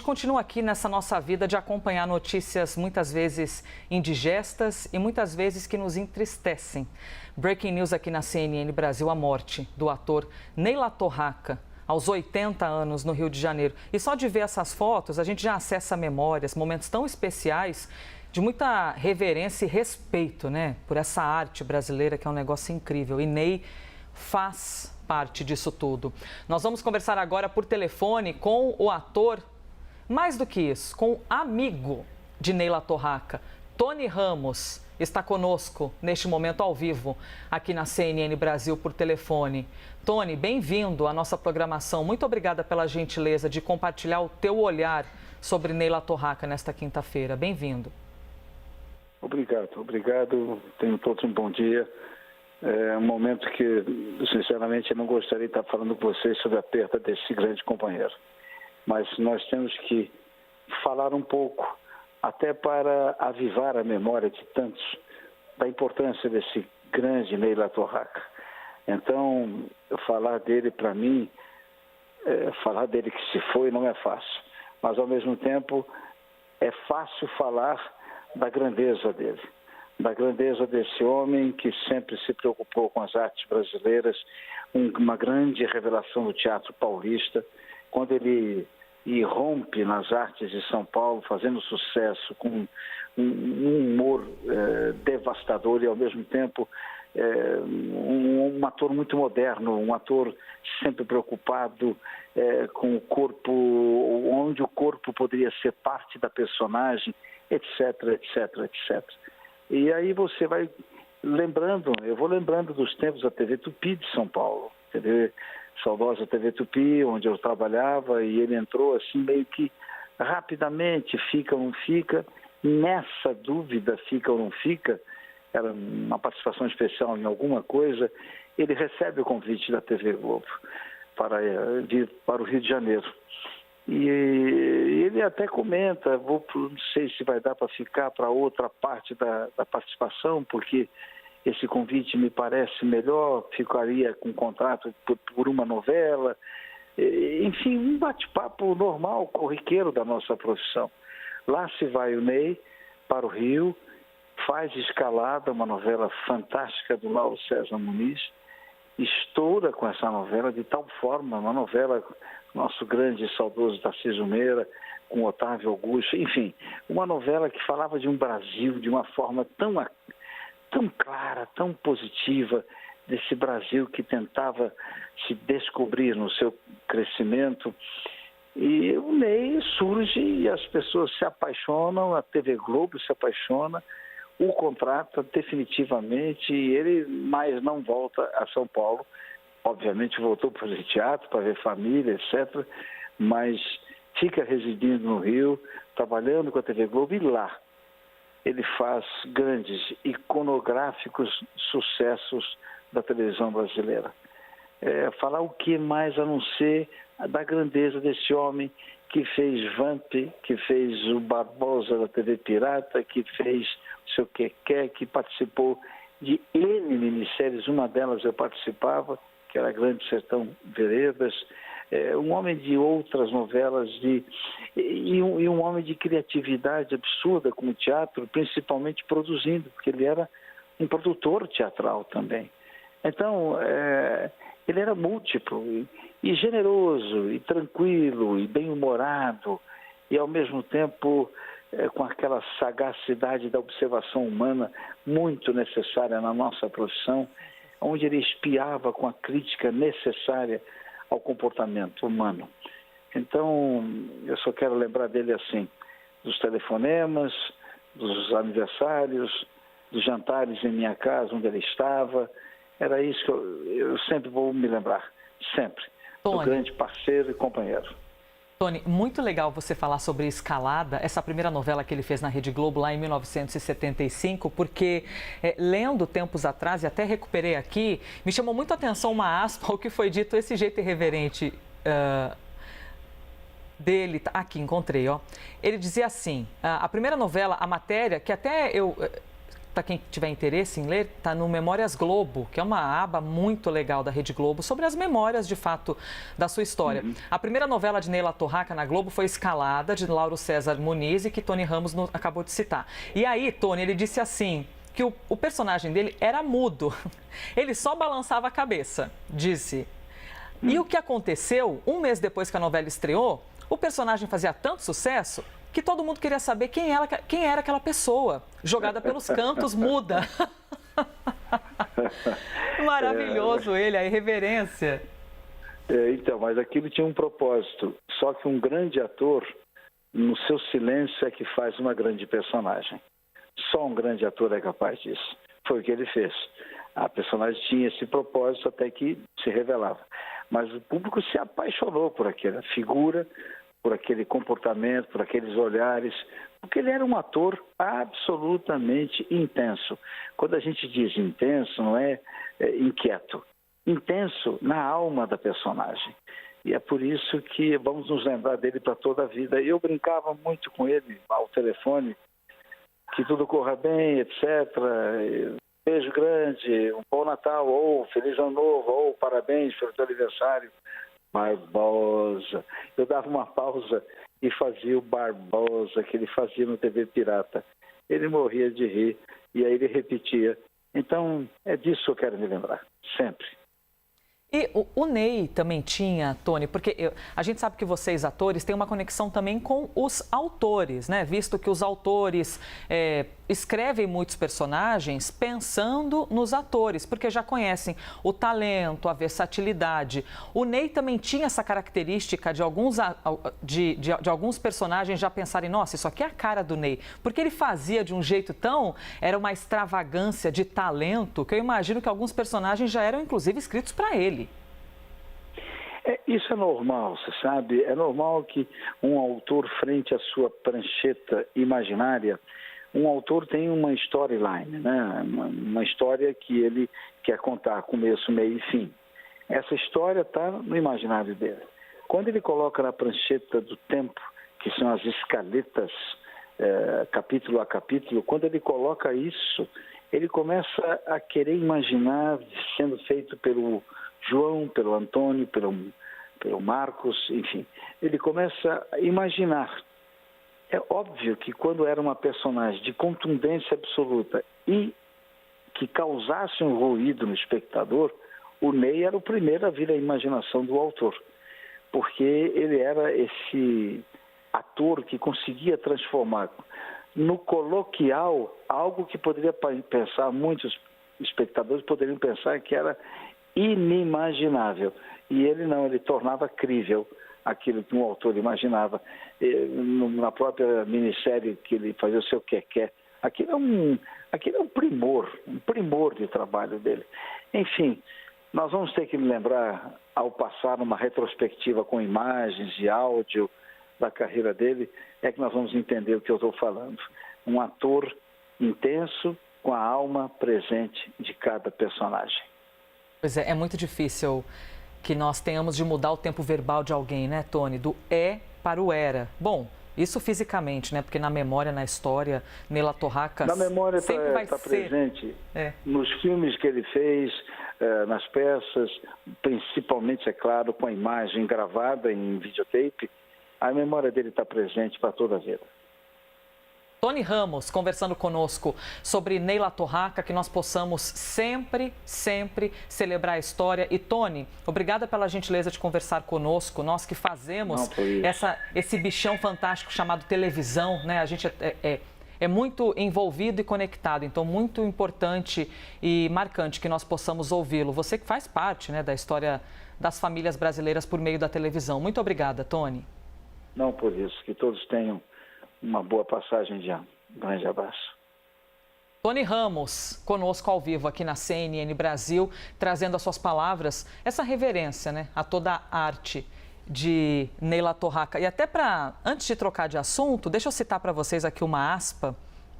gente continua aqui nessa nossa vida de acompanhar notícias muitas vezes indigestas e muitas vezes que nos entristecem. Breaking news aqui na CNN Brasil, a morte do ator Ney Latorraca, aos 80 anos, no Rio de Janeiro. E só de ver essas fotos, a gente já acessa memórias, momentos tão especiais, de muita reverência e respeito, né, por essa arte brasileira que é um negócio incrível. E Ney faz parte disso tudo. Nós vamos conversar agora por telefone com o ator, mais do que isso, com o amigo de Ney Latorraca, Tony Ramos, está conosco neste momento ao vivo, aqui na CNN Brasil por telefone. Tony, bem-vindo à nossa programação. Muito obrigada pela gentileza de compartilhar o teu olhar sobre Ney Latorraca nesta quinta-feira. Bem-vindo. Obrigado. Tenham todos um bom dia. É um momento que, sinceramente, eu não gostaria de estar falando com vocês sobre a perda desse grande companheiro. Mas nós temos que falar um pouco, até para avivar a memória de tantos, da importância desse grande Ney Latorraca. Então, falar dele, para mim, falar dele que se foi não é fácil. Mas, ao mesmo tempo, é fácil falar da grandeza dele. Da grandeza desse homem que sempre se preocupou com as artes brasileiras, uma grande revelação do teatro paulista, quando ele irrompe nas artes de São Paulo, fazendo sucesso com um humor devastador e, ao mesmo tempo, um ator muito moderno, um ator sempre preocupado com o corpo, onde o corpo poderia ser parte da personagem, etc. E aí você vai lembrando, eu vou lembrando dos tempos da TV Tupi de São Paulo, saudosa TV Tupi, onde eu trabalhava, e ele entrou assim meio que rapidamente, fica ou não fica, nessa dúvida, fica ou não fica, era uma participação especial em alguma coisa, ele recebe o convite da TV Globo para vir para o Rio de Janeiro. E ele até comenta, não sei se vai dar para ficar para outra parte da participação, porque esse convite me parece melhor, ficaria com contrato por uma novela, enfim, um bate-papo normal, corriqueiro da nossa profissão. Lá se vai o Ney para o Rio, faz Escalada, uma novela fantástica do Lauro César Muniz, estoura com essa novela de tal forma, uma novela, nosso grande e saudoso Tarcísio Meira, com Otávio Augusto, enfim, uma novela que falava de um Brasil de uma forma tão clara, tão positiva, desse Brasil que tentava se descobrir no seu crescimento. E o Ney surge e as pessoas se apaixonam, a TV Globo se apaixona, o contrata definitivamente e ele mais não volta a São Paulo. Obviamente voltou para fazer teatro, para ver família, etc. Mas fica residindo no Rio, trabalhando com a TV Globo, e lá ele faz grandes iconográficos sucessos da televisão brasileira. Falar o que mais a não ser da grandeza desse homem que fez Vamp, que fez o Barbosa da TV Pirata, que fez o seu Quequé, que participou de N minisséries, uma delas eu participava, que era Grande Sertão Veredas, um homem de outras novelas, e um homem de criatividade absurda com o teatro, principalmente produzindo, porque ele era um produtor teatral também. Então, ele era múltiplo e generoso, e tranquilo, e bem-humorado, e ao mesmo tempo com aquela sagacidade da observação humana muito necessária na nossa profissão, onde ele espiava com a crítica necessária ao comportamento humano. Então, eu só quero lembrar dele assim, dos telefonemas, dos aniversários, dos jantares em minha casa, onde ele estava. Era isso que eu sempre vou me lembrar, sempre, do grande parceiro e companheiro. Tony, muito legal você falar sobre Escalada, essa primeira novela que ele fez na Rede Globo lá em 1975, porque lendo tempos atrás, e até recuperei aqui, me chamou muito a atenção uma aspa ao que foi dito, esse jeito irreverente dele, aqui encontrei, ó. Ele dizia assim, a primeira novela, a matéria, que até eu para quem tiver interesse em ler, está no Memórias Globo, que é uma aba muito legal da Rede Globo, sobre as memórias, de fato, da sua história. A primeira novela de Ney Latorraca na Globo foi Escalada, de Lauro César Muniz, e que Tony Ramos acabou de citar. E aí, Tony, ele disse assim, que o personagem dele era mudo. Ele só balançava a cabeça, disse. E o que aconteceu, um mês depois que a novela estreou, o personagem fazia tanto sucesso que todo mundo queria saber quem era aquela pessoa, jogada pelos cantos, muda. Maravilhoso ele, a irreverência. Então, mas aquilo tinha um propósito. Só que um grande ator, no seu silêncio, é que faz uma grande personagem. Só um grande ator é capaz disso. Foi o que ele fez. A personagem tinha esse propósito até que se revelava. Mas o público se apaixonou por aquela figura, por aquele comportamento, por aqueles olhares, porque ele era um ator absolutamente intenso. Quando a gente diz intenso, não é inquieto. Intenso na alma da personagem. E é por isso que vamos nos lembrar dele para toda a vida. Eu brincava muito com ele ao telefone, que tudo corra bem, etc. Beijo grande, um bom Natal, ou Feliz Ano Novo, ou parabéns pelo teu aniversário. Barbosa. Eu dava uma pausa e fazia o Barbosa, que ele fazia no TV Pirata. Ele morria de rir e aí ele repetia. Então, é disso que eu quero me lembrar, sempre. E o Ney também tinha, Tony, porque a gente sabe que vocês, atores, têm uma conexão também com os autores, né? Visto que os autores escrevem muitos personagens pensando nos atores, porque já conhecem o talento, a versatilidade. O Ney também tinha essa característica de alguns personagens já pensarem, nossa, isso aqui é a cara do Ney. Porque ele fazia de um jeito era uma extravagância de talento, que eu imagino que alguns personagens já eram, inclusive, escritos para ele. Isso é normal, você sabe? É normal que um autor, frente à sua prancheta imaginária, um autor tem uma storyline, né? Uma história que ele quer contar, começo, meio e fim. Essa história está no imaginário dele. Quando ele coloca na prancheta do tempo, que são as escaletas, capítulo a capítulo, quando ele coloca isso, ele começa a querer imaginar sendo feito pelo João, pelo Antônio, pelo Marcos, enfim. Ele começa a imaginar. É óbvio que quando era uma personagem de contundência absoluta e que causasse um ruído no espectador, o Ney era o primeiro a vir à imaginação do autor. Porque ele era esse ator que conseguia transformar no coloquial algo que poderia pensar, muitos espectadores poderiam pensar que era inimaginável. E ele não, ele tornava crível aquilo que um autor imaginava. Na própria minissérie que ele fazia o seu Quer, aquilo é um primor de trabalho dele. Enfim, nós vamos ter que lembrar, ao passar uma retrospectiva com imagens e áudio da carreira dele, é que nós vamos entender o que eu estou falando. Um ator intenso com a alma presente de cada personagem. Pois é muito difícil que nós tenhamos de mudar o tempo verbal de alguém, né, Tony? Do para o era. Bom, isso fisicamente, né? Porque na memória, na história, Ney Latorraca na memória sempre vai tá ser presente. Nos filmes que ele fez, nas peças, principalmente, é claro, com a imagem gravada em videotape, a memória dele está presente para toda a vida. Tony Ramos conversando conosco sobre Ney Latorraca, que nós possamos sempre, sempre celebrar a história. E Tony, obrigada pela gentileza de conversar conosco, nós que fazemos esse bichão fantástico chamado televisão, né? A gente é muito envolvido e conectado, então muito importante e marcante que nós possamos ouvi-lo. Você que faz parte, né, da história das famílias brasileiras por meio da televisão. Muito obrigada, Tony. Não por isso, que todos tenham uma boa passagem de ano. Um grande abraço. Tony Ramos, conosco ao vivo aqui na CNN Brasil, trazendo as suas palavras, essa reverência, né, a toda a arte de Ney Latorraca. E até antes de trocar de assunto, deixa eu citar para vocês aqui uma aspa.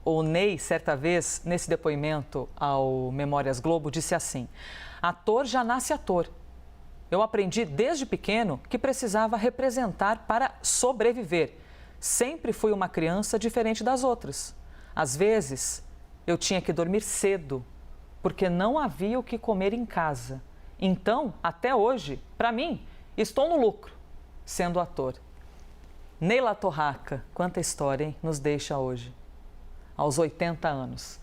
O Ney, certa vez, nesse depoimento ao Memórias Globo, disse assim: ator já nasce ator. Eu aprendi desde pequeno que precisava representar para sobreviver. Sempre fui uma criança diferente das outras. Às vezes, Eu tinha que dormir cedo, porque não havia o que comer em casa. Então, até hoje, para mim, estou no lucro, sendo ator. Neyla Torraca, quanta história, hein? Nos deixa hoje, aos 80 anos.